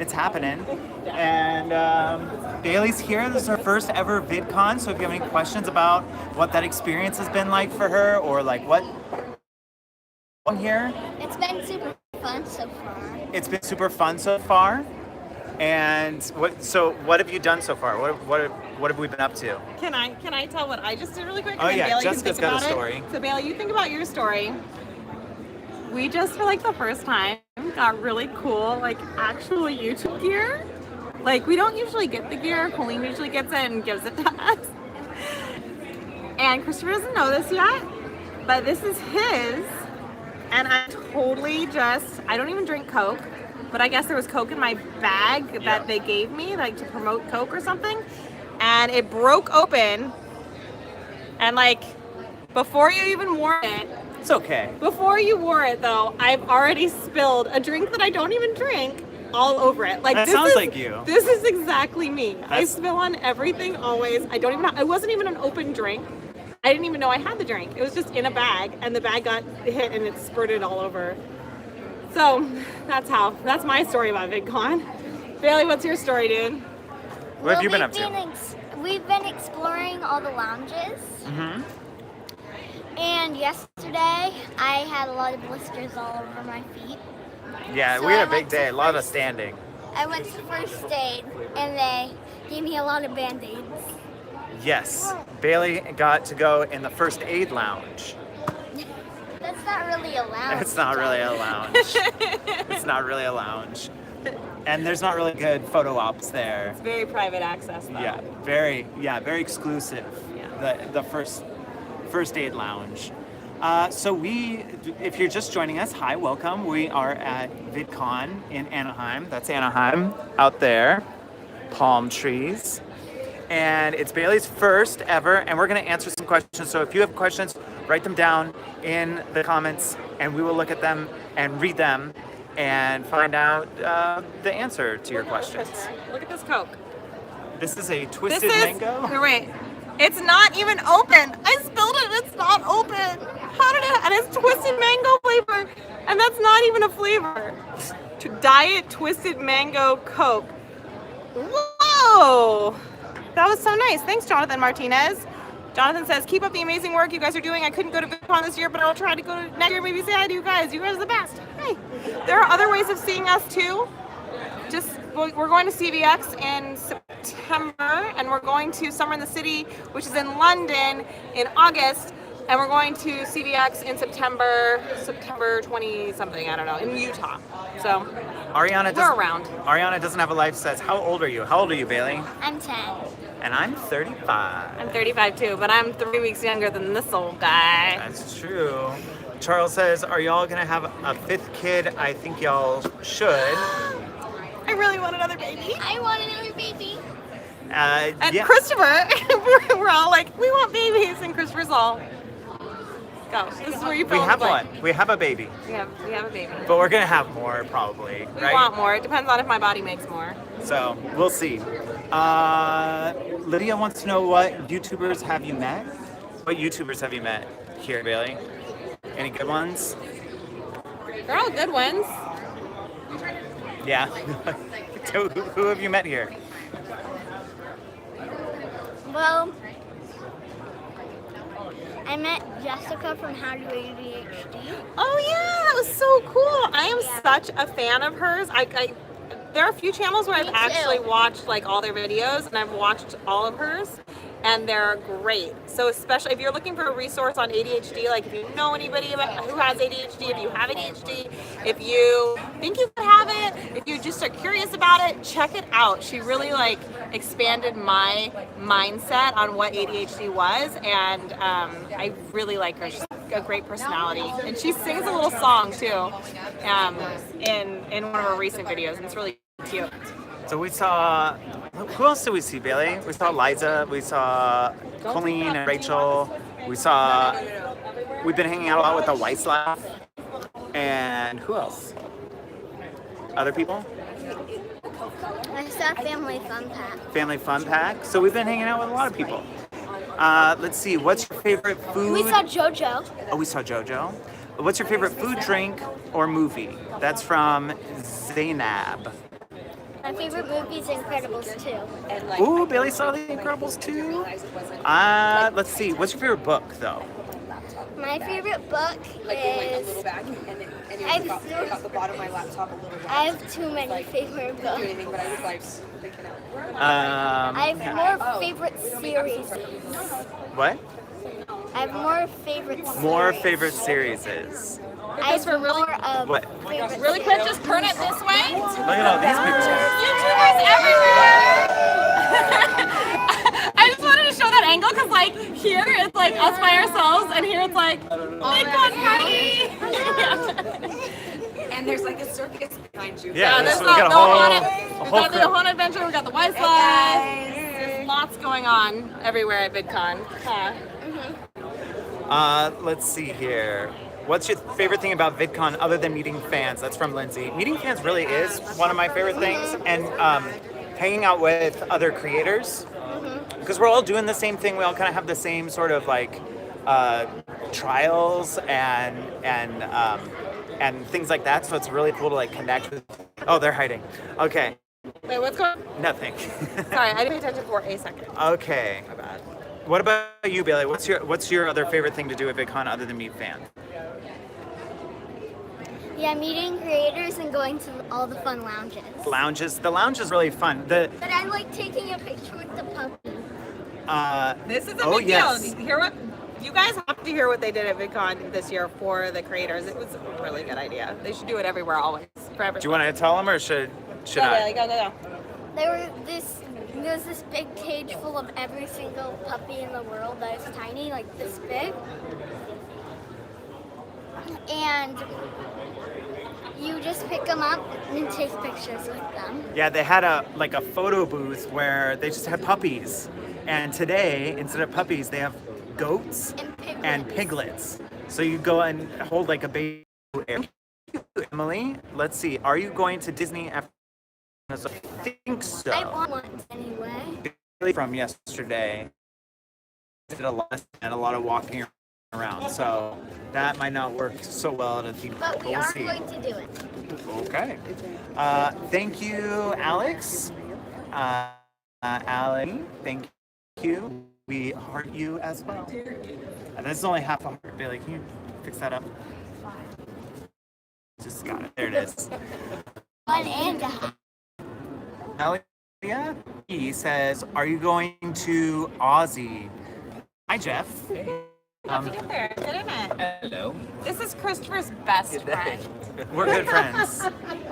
It's happening. And Bailey's here. This is her first ever VidCon. So if you have any questions about what that experience has been like for her, or like what here, It's been super fun so far. it's been super fun so far. And what have you done so far? What have we been up to? Can I tell what I just did really quick? Oh And then yeah, Bailey can Jessica's think got a about it. story. So Bailey, you think about your story. We just for like the first time got really cool like actual YouTube gear. Like we don't usually get the gear. Colleen usually gets it and gives it to us. And Christopher doesn't know this yet, but this is his. And I totally I don't even drink Coke, but I guess there was Coke in my bag that they gave me, like to promote Coke or something. And it broke open. And like, before you even wore it, It's okay. before you wore it though, I've already spilled a drink that I don't even drink all over it. Like That this sounds is, like you. This is exactly me. I That's- spill on everything always. I don't even know, it wasn't even an open drink. I didn't even know I had the drink. It was just in a bag and the bag got hit and it spurted all over. So that's my story about VidCon. Bailey, what's your story, dude? What have you been up to? We've been exploring all the lounges. Mm-hmm. And yesterday, I had a lot of blisters all over my feet. Yeah, So we had I a big went to day. A lot of first- standing. I went to first aid, and they gave me a lot of Band-Aids. Yes, Bailey got to go in the first aid lounge. That's not really a lounge. It's not really a lounge. It's not really a lounge. And there's not really good photo ops there. It's very private access though. Yeah, very exclusive. Yeah. The first aid lounge. So if you're just joining us, hi, welcome. We are at VidCon in Anaheim. That's Anaheim out there. Palm trees. And it's Bailey's first ever, and we're going to answer some questions. So if you have questions, write them down in the comments, and we will look at them and read them and find out the answer to your questions. Look at this Coke. This is a twisted mango. No, wait. It's not even open. I spilled it and it's not open. How did it? And it's twisted mango flavor, and that's not even a flavor. Diet twisted mango Coke. Whoa! That was so nice. Thanks, Jonathan Martinez. Jonathan says, keep up the amazing work you guys are doing. I couldn't go to VidCon this year, but I'll try to go to next year. Maybe say hi to you guys. You guys are the best. Hey. There are other ways of seeing us too. We're going to CVX in September, and we're going to Summer in the City, which is in London, in August, and we're going to CVX in September 20 something, I don't know, in Utah. So Ariana we're around. Ariana doesn't have a life. Says, how old are you? How old are you, Bailey? I'm 10. And I'm 35. I'm 35 too, but I'm 3 weeks younger than this old guy. That's true. Charles says, are y'all gonna have a fifth kid? I think y'all should. I really want another baby. I want another baby. And yeah. Christopher, we're all like, we want babies, and Christopher's all, go. This is where you We fill in the have blank. one. We have a baby. We have a baby. But we're gonna have more probably, We right? want more. It depends on if my body makes more. So we'll see. Lydia wants to know what YouTubers have you met? What YouTubers have you met here, Bailey? Any good ones? They're all good ones. Yeah. Who have you met here? Well, I met Jessica from How to ADHD. Oh yeah, that was so cool. I am such a fan of hers. There are a few channels where I've Me too. actually watched like all their videos, and I've watched all of hers, and they're great. So especially if you're looking for a resource on ADHD, like if you know anybody who has ADHD, if you have ADHD, if you think you could have it, if you just are curious about it, check it out. She really like expanded my mindset on what ADHD was, and I really like her. She's a great personality, and she sings a little song too in one of her recent videos, and it's really cute. So we saw, who else did we see, Bailey? We saw Liza, we saw Colleen and Rachel, we've been hanging out a lot with the Weislav, and who else? Other people? I saw Family Fun Pack. Family Fun Pack. So we've been hanging out with a lot of people. Let's see, what's your favorite food? We saw JoJo. Oh, we saw JoJo. What's your favorite food, drink, or movie? That's from Zainab. My favorite movie is Incredibles 2. Ooh, Bailey saw The Incredibles too. Let's see. What's your favorite book, though? My favorite book is. I have too many favorite books. I have more favorite series. What? I have more favorite series. More favorite series. I have more of What? favorite Really quick, just turn it this way. Look at all these people. YouTubers everywhere. I just wanted to show that angle because, like, here it's like us by ourselves, and here it's like VidCon party. And there's like a circus behind you. Yeah, there's we got the a whole we got the crew. Ohana adventure. We got the Y slides. There's lots going on everywhere at VidCon. Let's see here. What's your favorite thing about VidCon other than meeting fans? That's from Lindsay. Meeting fans really is one of my favorite things, and hanging out with other creators, because we're all doing the same thing. We all kind of have the same sort of like trials and things like that. So it's really cool to like connect with. Oh, they're hiding. Okay, Wait, what's going? nothing. Sorry, I didn't pay attention for a second. Okay. My bad. What about you, Bailey? What's your other favorite thing to do at VidCon other than meet fans? Yeah, meeting creators and going to all the fun lounges. Lounges. The lounge is really fun. But I like taking a picture with the puppy. This is a Oh, big yes. deal. Hear what? You guys have to hear what they did at VidCon this year for the creators. It was a really good idea. They should do it everywhere, always, for everyone. Do you want to tell them or should Go, I? Bailey, go. There was this big cage full of every single puppy in the world that is tiny, like this big. And you just pick them up and take pictures with them. Yeah, they had a photo booth where they just had puppies, and today instead of puppies they have goats and piglets. So you go and hold like a baby. Emily, let's see. Are you going to Disney after? I think so. I want one anyway. From yesterday, did a lot of walking around, so that might not work so well at a theme park. But we We'll are see. going to do it. Okay. Thank you, Alex. Alan, thank you. We heart you as well. And this is only half a heart. Bailey, can you fix that up? Just got it. There it is. One and a half. Alia, he says, "Are you going to Aussie?" Hi, Jeff. How'd you get there? Internet. Hello. This is Christopher's best friend. We're good friends.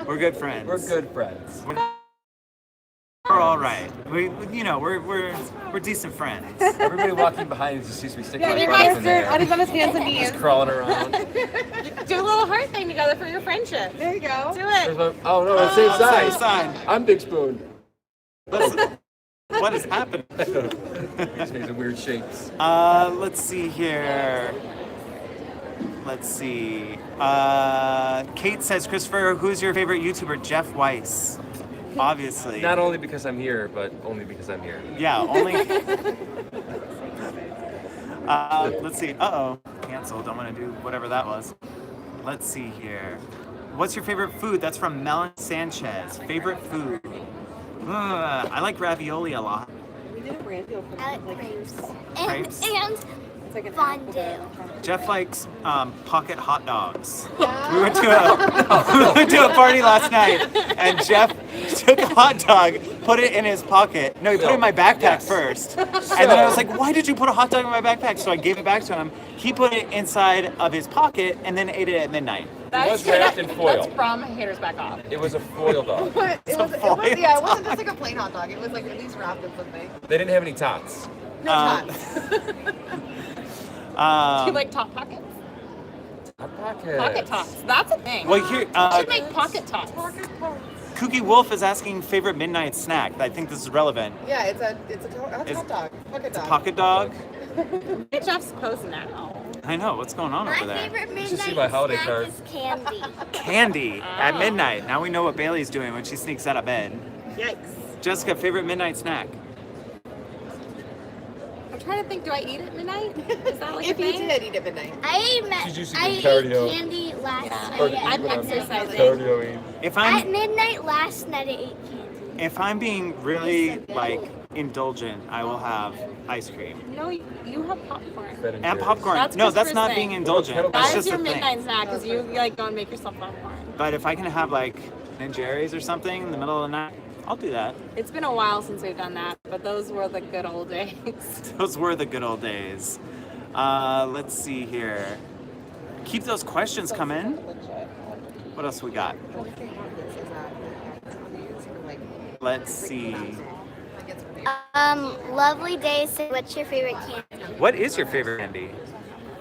We're good friends. We're good friends. We're all right. We're decent friends. Everybody walking behind just sees me sticking Yeah, my you butt guys in there. are on his hands and knees. Just crawling around. Do a little heart thing together for your friendship. There you go. Do it. Oh no, it's the same Same size. sign. I'm Big Spoon. What has happened? These things are weird shapes. Let's see here. Let's see. Kate says, Christopher, who's your favorite YouTuber? Jeff Weiss. Obviously. Not only because I'm here, but only because I'm here. Yeah, only. Let's see. Uh-oh. Canceled. Don't want to do whatever that was. Let's see here. What's your favorite food? That's from Melon Sanchez. Favorite food? I like ravioli a lot. I like crepes. Crepes? And fondue. Jeff likes pocket hot dogs. We went to a party last night, and Jeff took a hot dog, put it in his pocket. No, he put it in my backpack first. And then I was like, why did you put a hot dog in my backpack? So I gave it back to him. He put it inside of his pocket and then ate it at midnight. was wrapped in foil. That's from Haters Back Off. It was a foil dog. It wasn't just like a plain hot dog. It was like at least wrapped in something. They didn't have any tots. No tots. Do you like Top Pockets? Pocket Tots. That's a thing. Well, here, You should make Pocket Tots. Kooky Wolf is asking favorite midnight snack. I think this is relevant. Yeah, it's a hot dog. Pocket dog. Pocket dog? Get Jeff's pose now. I know. What's going on My over there? favorite midnight should see my holiday snack card. is candy. Candy at midnight. Now we know what Bailey's doing when she sneaks out of bed. Yikes. Jessica, favorite midnight snack? I'm trying to think, do I eat at midnight? Is that like a If you thing? did eat at midnight. I She's used to ate doing cardio. candy last Or night. I'm exercising. Cardioing. If At I'm midnight last night I ate candy. If I'm being really like indulgent, I will have ice cream No, you have popcorn. Ben and popcorn. That's No, that's Christopher's not thing. being indulgent. That's That is just your the thing. midnight snack because you like go and make yourself popcorn. But if I can have like Ben & Jerry's or something in the middle of the night, I'll do that. It's been a while since we've done that, but those were the good old days. Those were the good old days. Let's see here. Keep those questions coming. What else we got? Let's see. Lovely day. So what's your favorite candy? What is your favorite candy?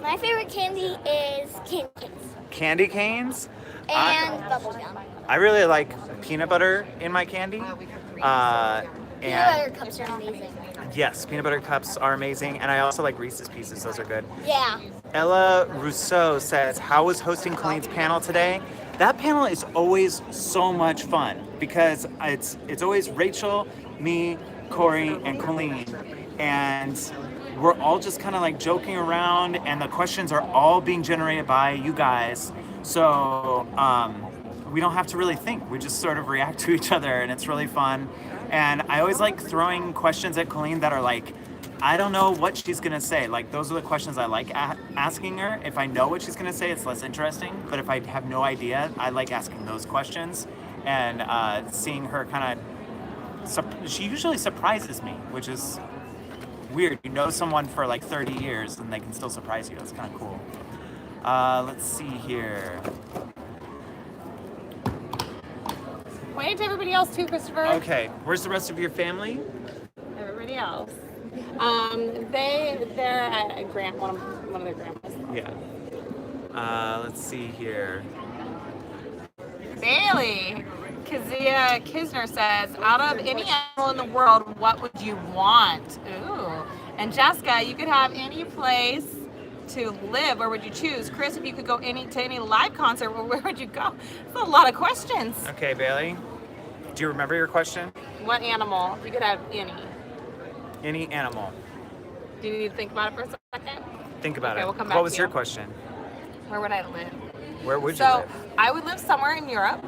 My favorite candy is candy canes Candy canes? and bubblegum. I really like peanut butter in my candy. Peanut And butter cups are amazing. yes, peanut butter cups are amazing. And I also like Reese's Pieces. Those are good. Yeah. Ella Rousseau says, how was hosting Colleen's panel today? That panel is always so much fun because it's always Rachel, me, Corey, and Colleen. And we're all just kind of like joking around and the questions are all being generated by you guys. So we don't have to really think. We just sort of react to each other and it's really fun. And I always like throwing questions at Colleen that are like, I don't know what she's gonna say. Like those are the questions I like asking her. If I know what she's gonna say, it's less interesting. But if I have no idea, I like asking those questions and seeing her kind of. She usually surprises me, which is weird. You know someone for like 30 years and they can still surprise you. That's kind of cool. Let's see here. Wait to everybody else too, Christopher. Okay, where's the rest of your family? Everybody else. They're at one of their grandmas. Yeah. Let's see here. Bailey, Kazia Kisner says, out of any animal in the world, what would you want? Ooh. And Jessica, you could have any place to live. Where would you choose? Chris, if you could go to any live concert, where would you go? That's a lot of questions. Okay, Bailey. Do you remember your question? What animal? If you could have any. Any animal. Do you need to think about it for a second? Think about Okay, it. we'll come back What to was your you. question? Where would I live? Where would you So live? I would live somewhere in Europe,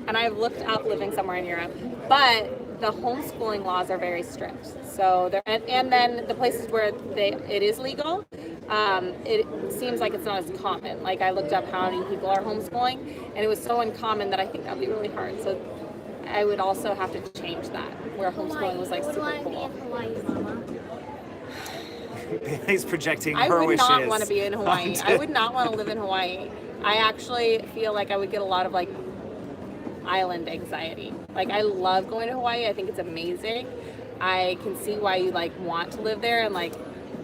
and I've looked up living somewhere in Europe, but the homeschooling laws are very strict. So there, and then the places where it is legal, it seems like it's not as common. Like I looked up how many people are homeschooling, and it was so uncommon that I think that'd be really hard. So I would also have to change that, where homeschooling was like I would super want to be cool. in Hawaii, Mama. Bailey's projecting I her would wishes. not want to be in Hawaii. onto- I would not want to live in Hawaii. I actually feel like I would get a lot of like island anxiety. Like I love going to Hawaii. I think it's amazing. I can see why you like want to live there and like,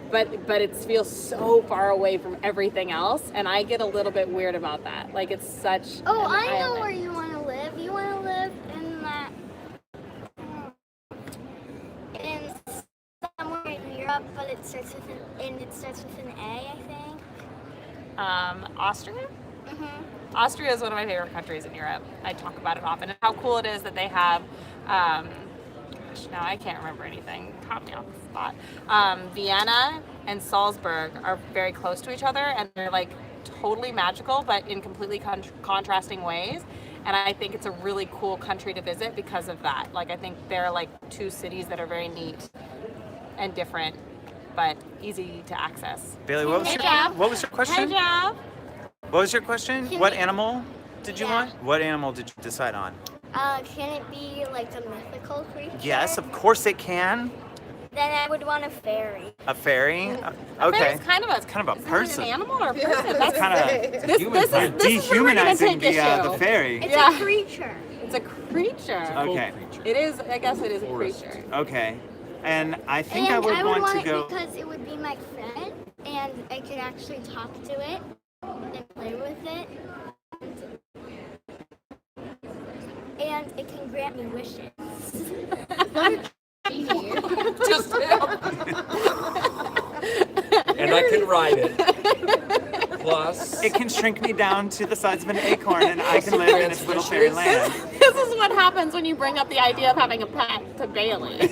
but it feels so far away from everything else, and I get a little bit weird about that. Like it's such. Oh, an I know island. where you want to live. You want to live in that. In somewhere in Europe, but it starts with an A, I think. Austria. Mhm. Austria is one of my favorite countries in Europe. I talk about it often and how cool it is that they have. Gosh, now I can't remember anything. Caught me off the spot. Vienna and Salzburg are very close to each other, and they're like totally magical, but in completely contrasting ways. And I think it's a really cool country to visit because of that. Like I think they're like two cities that are very neat and different, but easy to access. Bailey, what was Hey, your Jeff. what was your Hey, question? Jeff. What was your question? Can What we- animal did you Yeah. want? What animal did you decide on? Can it be like a mythical creature? Yes, of course it can. Then I would want a fairy. A fairy. But Okay. it's kind of a Kind of a isn't it person. an animal or a person? It's That's kind of this is where we're gonna dehumanizing take issue. the fairy. It's Yeah. a creature. It's a creature. Okay. It is. I guess it is a creature. Okay. And I think And I would want to it go. because it would be my friend, and I could actually talk to it and play with it. And it can grant me wishes. Just And I can ride it. Plus, It can shrink me down to the size of an acorn, and I can live in its little fairy land. This is what happens when you bring up the idea of having a pet to Bailey.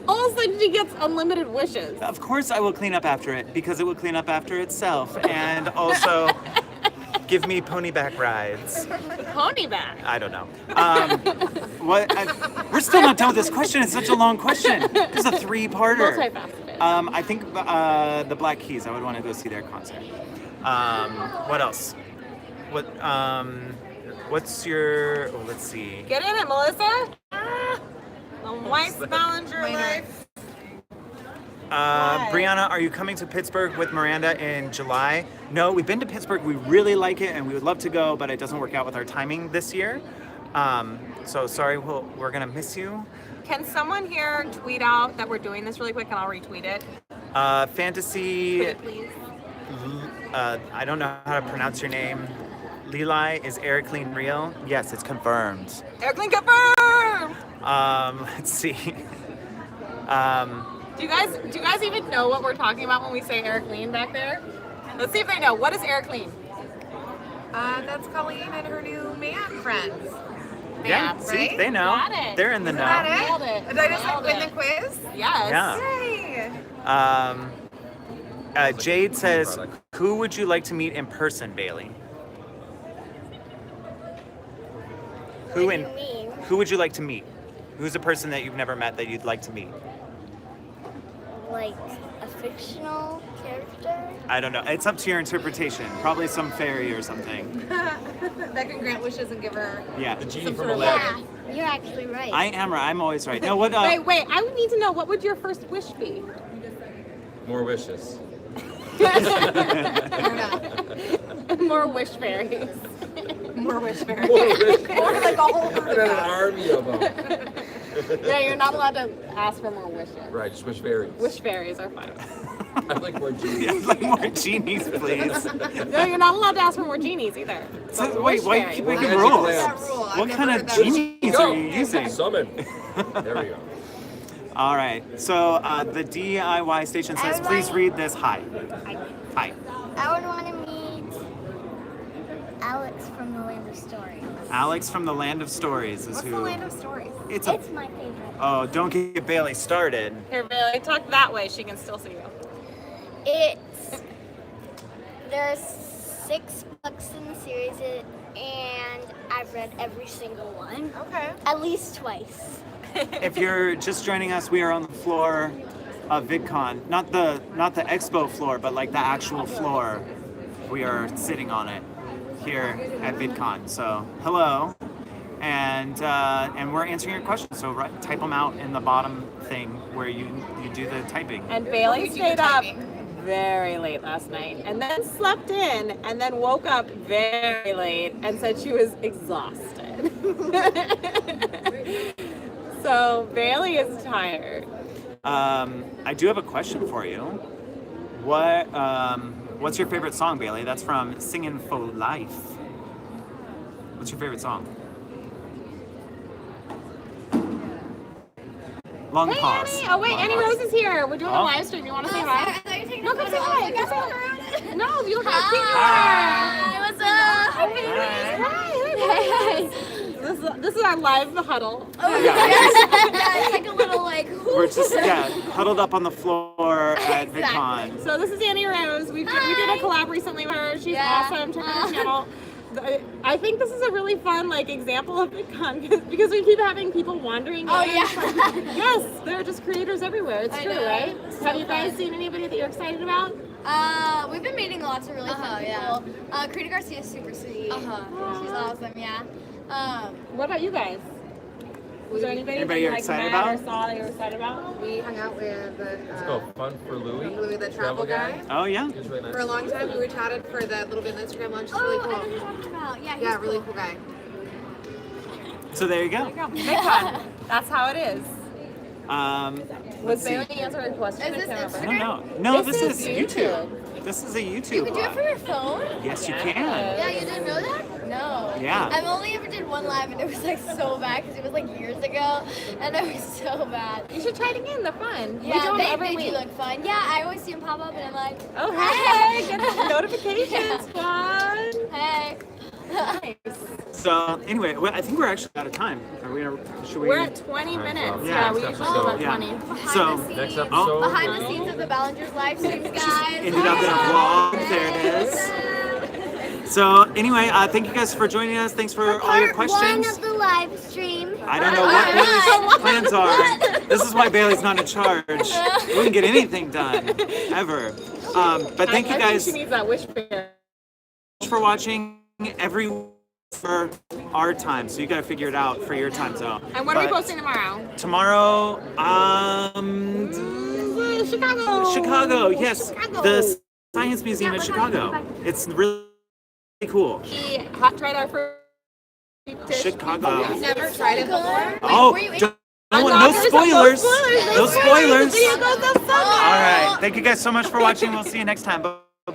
All of a sudden, she gets unlimited wishes. Of course, I will clean up after it because it will clean up after itself, and also give me ponyback rides. Pony back. I don't know. What? We're still not done with this question. It's such a long question. This is a three-parter. Multifaceted. I think the Black Keys. I would want to go see their concert. What else? What's your? Oh, let's see. Get in it, Melissa. The wife's Ballinger life. Brianna, are you coming to Pittsburgh with Miranda in July? No, we've been to Pittsburgh. We really like it, and we would love to go, but it doesn't work out with our timing this year. So sorry, we're gonna miss you. Can someone here tweet out that we're doing this really quick, and I'll retweet it? Fantasy. Please. I don't know how to pronounce your name. Leli, is Eric Clean real? Yes, it's confirmed. Eric Link confirmed. Let's see. Do you guys even know what we're talking about when we say Eric Lean back there? Let's see if they know. What is Eric Lean? That's Colleen and her new man friends. Yeah, Band, see, right? they know. Got it. They're in the know. Got it? Nailed it. Did I just Nailed win it. the quiz? Yes. Yeah. Jade says, who would you like to meet in person, Bailey? Who What do you mean? Who would you like to meet? Who's a person that you've never met that you'd like to meet? Like a fictional character? I don't know. It's up to your interpretation. Probably some fairy or something. That can grant wishes and give her. Yeah. The genie from Yeah. Aladdin. Yeah, you're actually right. I am right. I'm always right. No, what? Wait. I would need to know, what would your first wish be? More wishes. More wish fairies. More wish fairy. More wishes. Or like a whole herd An of them. army of them. Yeah, you're not allowed to ask for more wishes. Right, just wish fairies. Wish fairies are fine. I'd like more genies. I'd like more genies, please. No, you're not allowed to ask for more genies either. So, But wait, wish why you fairies. keep making Magic rules? lamp. That rule. I've What never kind heard of that genies Go. are you using? Summon. There we go. All right. So the DIY station says, please read this. Hi. Hi. I would want to meet Alex from the Land of Stories. Alex from the Land of Stories is What's who. the land of stories? It's It's my favorite. Oh, don't get Bailey started. Here, Bailey, talk that way. She can still see you. There's 6 books in the series, and I've read every single one Okay. at least twice. If you're just joining us, we are on the floor of VidCon. Not the expo floor, but like the actual floor. We are sitting on it here at VidCon. So hello, and we're answering your questions. So type them out in the bottom thing where you do the typing. And Bailey You do stayed the up typing. very late last night, and then slept in, and then woke up very late and said she was exhausted. So Bailey is tired. I do have a question for you. What's your favorite song, Bailey? That's from Singin' for Life. What's your favorite song? Long Hey, pause. Annie! Oh wait, Long Annie pause. Rose is here. We're doing Oh. a live stream. You want to say hi? No, come say Oh, hi. Come say hi. No, you look like a cute Hi, what's up? Hi. This is our live huddle. It's like a little like. We're just huddled up on the floor at VidCon. So this is Annie Rose. We did a collab recently with her. She's Yeah. awesome. Check out her channel. I think this is a really fun example of VidCon because we keep having people wandering. Oh, in. yeah. Yes, there are just creators everywhere. It's I true, know. right? It's Have so you guys fun. seen anybody that you're excited about? We've been meeting lots of really fun people. Karina Garcia is super sweet. She's awesome, yeah. What about you guys? Was there anybody that you're you excited met about? or saw that you were excited about? We hung out with Let's go. Fun for Louie. Louis the travel guy. Oh yeah. He's really nice. For a long time, we were chatted for that little bit of Instagram lunch. It's really I know who cool. you're talking about. Yeah, he's Yeah, really cool. cool guy. So there you go. VidCon. That's how it is. Was Was Bailey answering a question? Is this I can't I remember. don't know. No, this is YouTube. This is a YouTube. You can do it from your phone? Yes, you can. Yeah, you didn't know that? No. Yeah. I've only ever did one live and it was like so bad because it was like years ago and it was so bad. You should try it again. They're fun. We Yeah, do them they every do week. look fun. Yeah, I always see them pop up and I'm like, Oh, hey, get the notifications. Fun. hey. Nice. So anyway, I think we're actually out of time. Are we? Should we? We're at 20 minutes. well, Yeah, we next usually go about Yeah. 20. So Next Scenes. episode. Behind the scenes of the Ballinger's live streams, guys. ended up in a vlog. There it is. So anyway, thank you guys for joining us. Thanks for all your Part 1 questions. of the live stream. I don't know what Bailey's plans are. This is why Bailey's not in charge. We wouldn't get anything done, ever. But thank you I think guys she needs that wish bear. for watching every for our time. So you got to figure it out for your time zone. And what are we But posting tomorrow? tomorrow? Chicago. Chicago, yes. Chicago. The Science Museum in Chicago. It's really cool. We hot tried our first dish. Chicago. Never tried it before. Oh, Were you in- no spoilers. No spoilers. The video goes up so All right. Thank you guys so much for watching. We'll see you next time. Bye.